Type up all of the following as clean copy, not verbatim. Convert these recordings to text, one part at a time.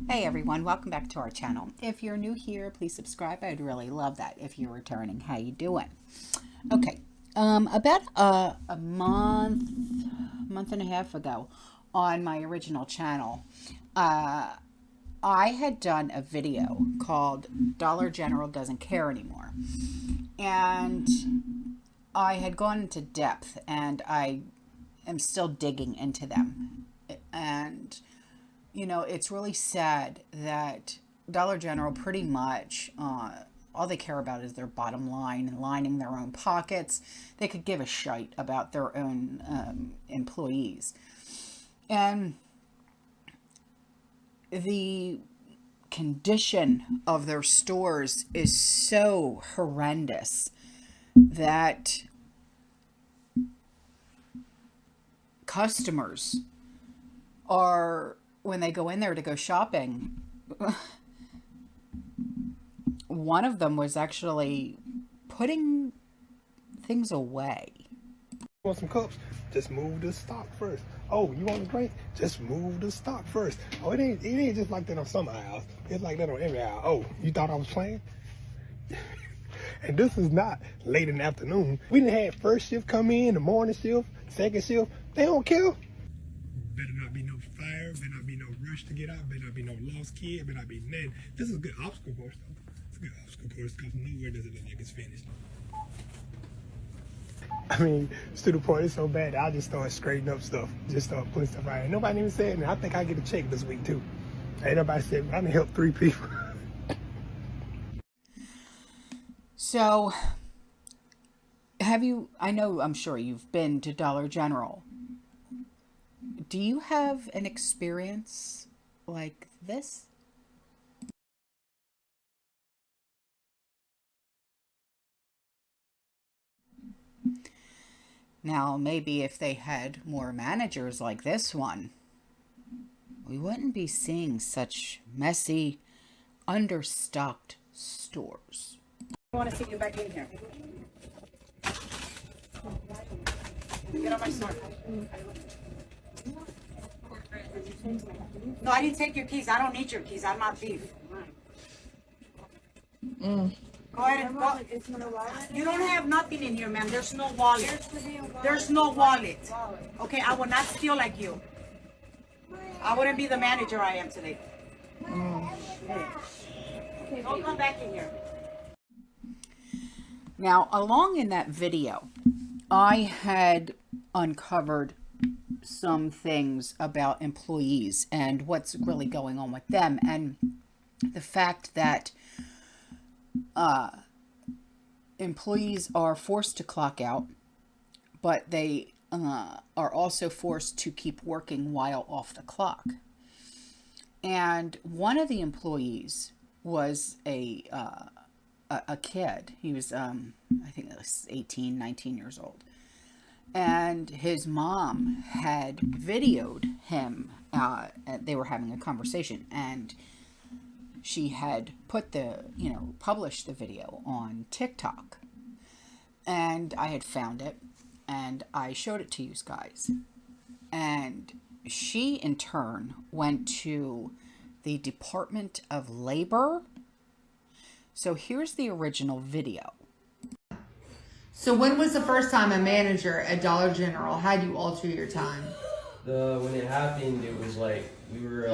Hey everyone, welcome back to our channel. If you're new here, please subscribe. I'd really love that. If you're returning, how you doing? Okay, about a month and a half ago on my original channel, I had done a video called Dollar General Doesn't Care Anymore. And I had gone into depth and I am still digging into them. And you know, it's really sad that Dollar General pretty much, all they care about is their bottom line and lining their own pockets. They could give a shite about their own employees. And the condition of their stores is so horrendous that customers are, when they go in there to go shopping, one of them was actually putting things away. Want some cups? Just move the stock first. Oh, you want a drink? Just move the stock first. Oh, it ain't just like that on some aisles. It's like that on every aisle. Oh, you thought I was playing? And this is not late in the afternoon. We done had first shift come in, the morning shift, second shift. They don't care. Better not be no fire, better not be no rush to get out, better not be no lost kid, better not be nothing. This is a good obstacle course though. It's a good obstacle course because nowhere does it look like it's finished. I mean, it's to the point it's so bad that I just start straightening up stuff. Just start putting stuff right. Nobody even said anything. I think I get a check this week too. Ain't nobody said I done helped 3 people. So, I'm sure you've been to Dollar General. Do you have an experience like this? Now, maybe if they had more managers like this one, we wouldn't be seeing such messy, understocked stores. I want to see you back in here. Get on my sword. No, I didn't take your keys. I don't need your keys. I'm not thief. Go ahead and go. You don't have nothing in here, ma'am. There's no wallet. There's no wallet. Okay, I will not steal like you. I wouldn't be the manager I am today. Don't come back in here. Now, along in that video, I had uncovered some things about employees and what's really going on with them, and the fact that employees are forced to clock out, but they are also forced to keep working while off the clock. And one of the employees was a kid. He was, I think it was 18, 19 years old. And his mom had videoed him. They were having a conversation, and she had put published the video on TikTok. And I had found it, and I showed it to you guys. And she, in turn, went to the Department of Labor. So here's the original video. So when was the first time a manager at Dollar General had you alter your time? When it happened, it was like we were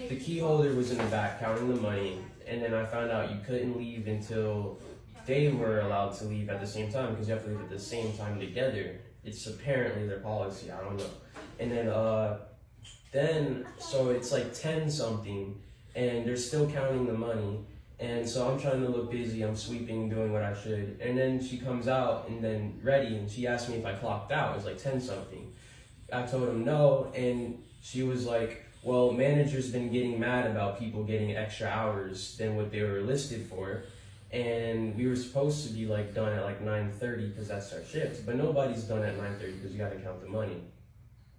the key holder was in the back counting the money, and then I found out you couldn't leave until they were allowed to leave at the same time, because you have to leave at the same time together. It's apparently their policy. I don't know. And then so it's like 10 something, and they're still counting the money. And so I'm trying to look busy, I'm sweeping, doing what I should. And then she comes out and then ready, and she asked me if I clocked out. It was like 10 something. I told him no, and she was like, well, manager's been getting mad about people getting extra hours than what they were listed for. And we were supposed to be like done at like 9:30 because that's our shift, but nobody's done at 9:30 because you gotta count the money.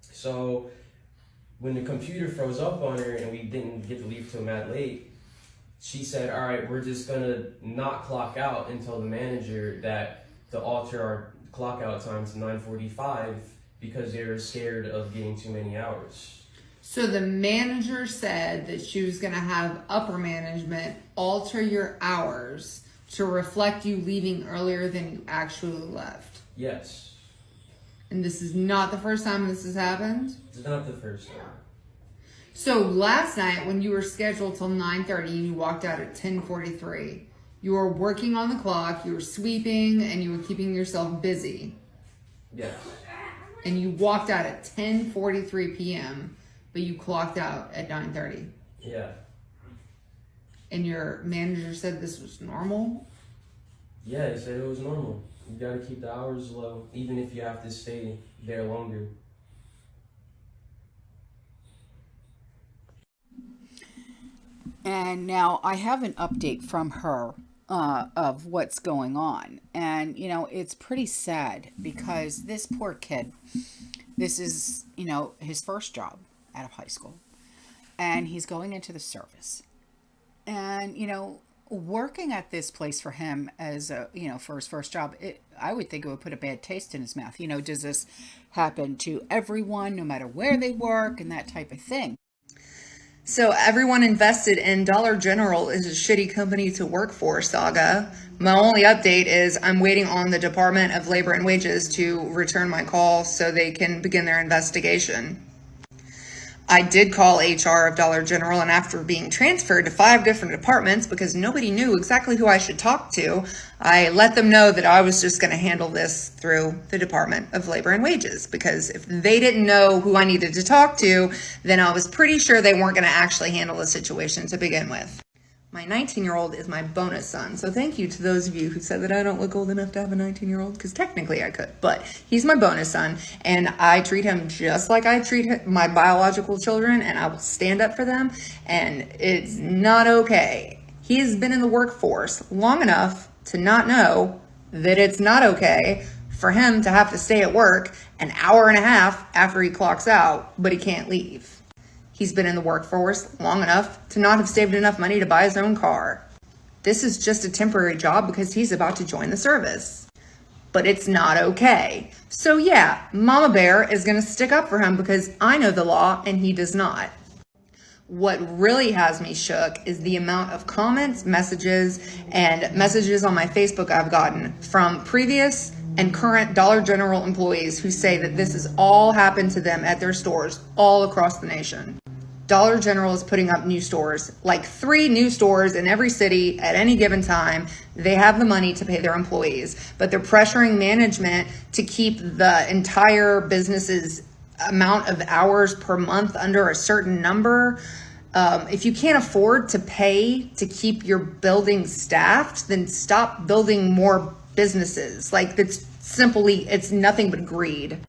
So when the computer froze up on her and we didn't get to leave till mad late, she said, all right, we're just gonna not clock out until the manager to alter our clock out time to 9:45 because they were scared of getting too many hours. So the manager said that she was going to have upper management alter your hours to reflect you leaving earlier than you actually left. Yes. And this is not the first time this has happened? It's not the first time. So last night when you were scheduled till 9:30 and you walked out at 10:43, you were working on the clock, you were sweeping, and you were keeping yourself busy. Yes. And you walked out at 10:43 p.m., but you clocked out at 9:30. Yeah. And your manager said this was normal? Yeah, he said it was normal. You gotta keep the hours low, even if you have to stay there longer. And now I have an update from her of what's going on. And, you know, it's pretty sad because this poor kid, this is, you know, his first job out of high school. And he's going into the service. And, you know, working at this place for him as a, you know, for his first job, I would think it would put a bad taste in his mouth. You know, does this happen to everyone, no matter where they work and that type of thing? So everyone invested in Dollar General is a shitty company to work for, Saga. My only update is I'm waiting on the Department of Labor and Wages to return my call so they can begin their investigation. I did call HR of Dollar General, and after being transferred to 5 different departments because nobody knew exactly who I should talk to, I let them know that I was just going to handle this through the Department of Labor and Wages, because if they didn't know who I needed to talk to, then I was pretty sure they weren't going to actually handle the situation to begin with. My 19-year-old is my bonus son, so thank you to those of you who said that I don't look old enough to have a 19-year-old, because technically I could, but he's my bonus son, and I treat him just like I treat my biological children, and I will stand up for them, and it's not okay. He has been in the workforce long enough to not know that it's not okay for him to have to stay at work an hour and a half after he clocks out, but he can't leave. He's been in the workforce long enough to not have saved enough money to buy his own car. This is just a temporary job because he's about to join the service. But it's not okay. So yeah, Mama Bear is going to stick up for him because I know the law and he does not. What really has me shook is the amount of comments, messages, and messages on my Facebook I've gotten from previous and current Dollar General employees who say that this has all happened to them at their stores all across the nation. Dollar General is putting up new stores, like 3 new stores in every city at any given time. They have the money to pay their employees, but they're pressuring management to keep the entire business's amount of hours per month under a certain number. If you can't afford to pay to keep your building staffed, then stop building more businesses. Like, it's nothing but greed.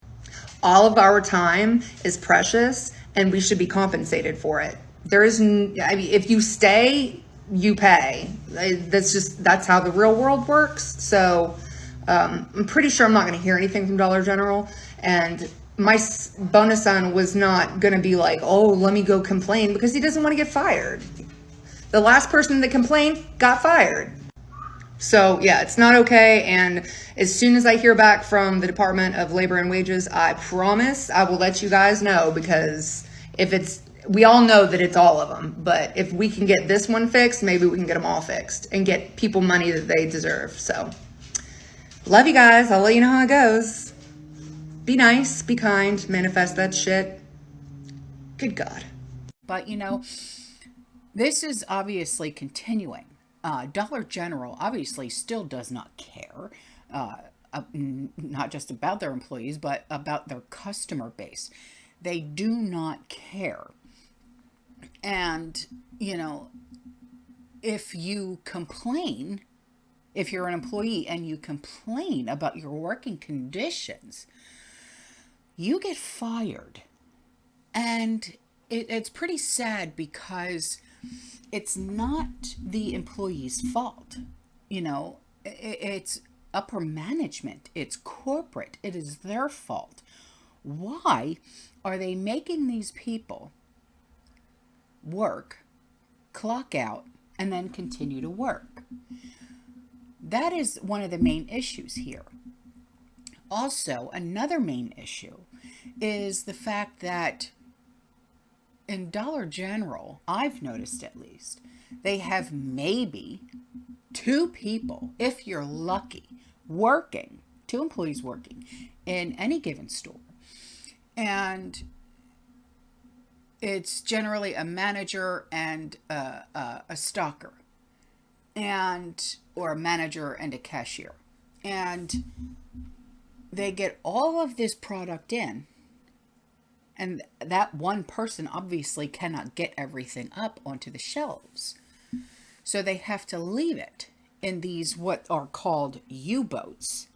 All of our time is precious and we should be compensated for it. If you stay, you pay. That's how the real world works. So I'm pretty sure I'm not going to hear anything from Dollar General, and my bonus son was not going to be like, oh, let me go complain, because he doesn't want to get fired. The last person that complained got fired. So yeah, it's not okay. And as soon as I hear back from the Department of Labor and Wages, I promise I will let you guys know, because we all know that it's all of them, but if we can get this one fixed, maybe we can get them all fixed and get people money that they deserve. So love you guys. I'll let you know how it goes. Be nice, be kind, manifest that shit. Good God. But, you know, this is obviously continuing. Dollar General obviously still does not care, not just about their employees, but about their customer base. They do not care. And, you know, if you complain, if you're an employee and you complain about your working conditions, you get fired. And it's pretty sad because it's not the employee's fault. You know, it's upper management. It's corporate. It is their fault. Why are they making these people work, clock out, and then continue to work? That is one of the main issues here. Also, another main issue is the fact that in Dollar General, I've noticed at least, they have maybe 2 people, if you're lucky, working, 2 employees working in any given store. And it's generally a manager and a stocker, or a manager and a cashier. And they get all of this product in, and that one person obviously cannot get everything up onto the shelves. So they have to leave it in these what are called U-boats.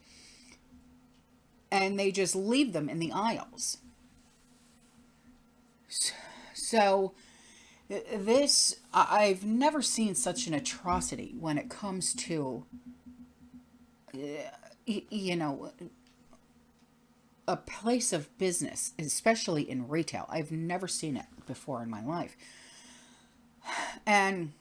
And they just leave them in the aisles. So this, I've never seen such an atrocity when it comes to, you know, a place of business, especially in retail. I've never seen it before in my life. And,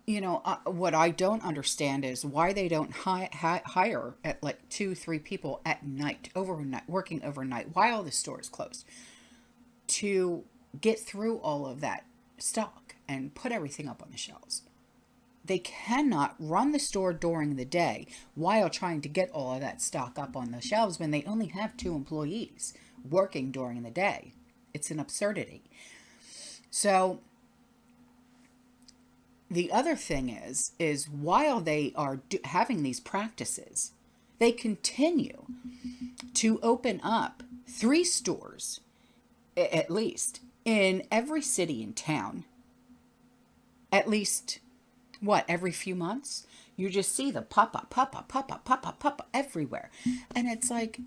you know, what I don't understand is why they don't hire at like 2-3 people at night, overnight, working overnight while the store is closed, to get through all of that stock and put everything up on the shelves. They cannot run the store during the day while trying to get all of that stock up on the shelves when they only have 2 employees working during the day. It's an absurdity. So the other thing is while they are having these practices, they continue to open up 3 stores, at least, in every city and town. At least, every few months? You just see the pop-up everywhere. And it's like,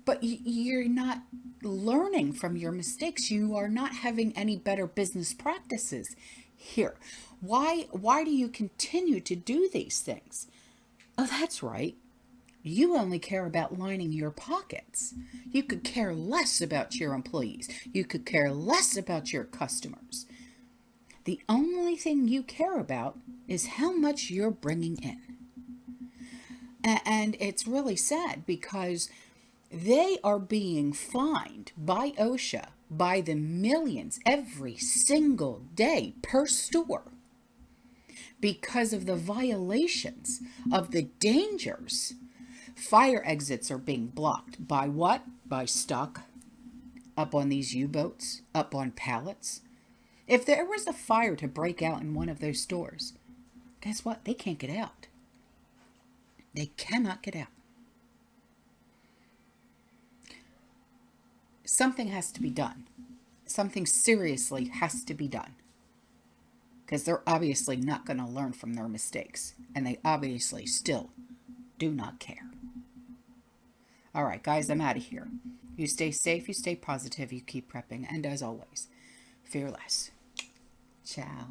but you're not learning from your mistakes. You are not having any better business practices here. Why do you continue to do these things? Oh, that's right. You only care about lining your pockets. You could care less about your employees. You could care less about your customers. The only thing you care about is how much you're bringing in. And it's really sad because they are being fined by OSHA by the millions every single day per store because of the violations of the dangers. Fire exits are being blocked by what? By stock up on these U-boats, up on pallets. If there was a fire to break out in one of those stores, guess what? They can't get out. They cannot get out. Something has to be done. Something seriously has to be done. Because they're obviously not going to learn from their mistakes. And they obviously still do not care. All right, guys, I'm out of here. You stay safe, you stay positive, you keep prepping. And as always, fear less. Ciao.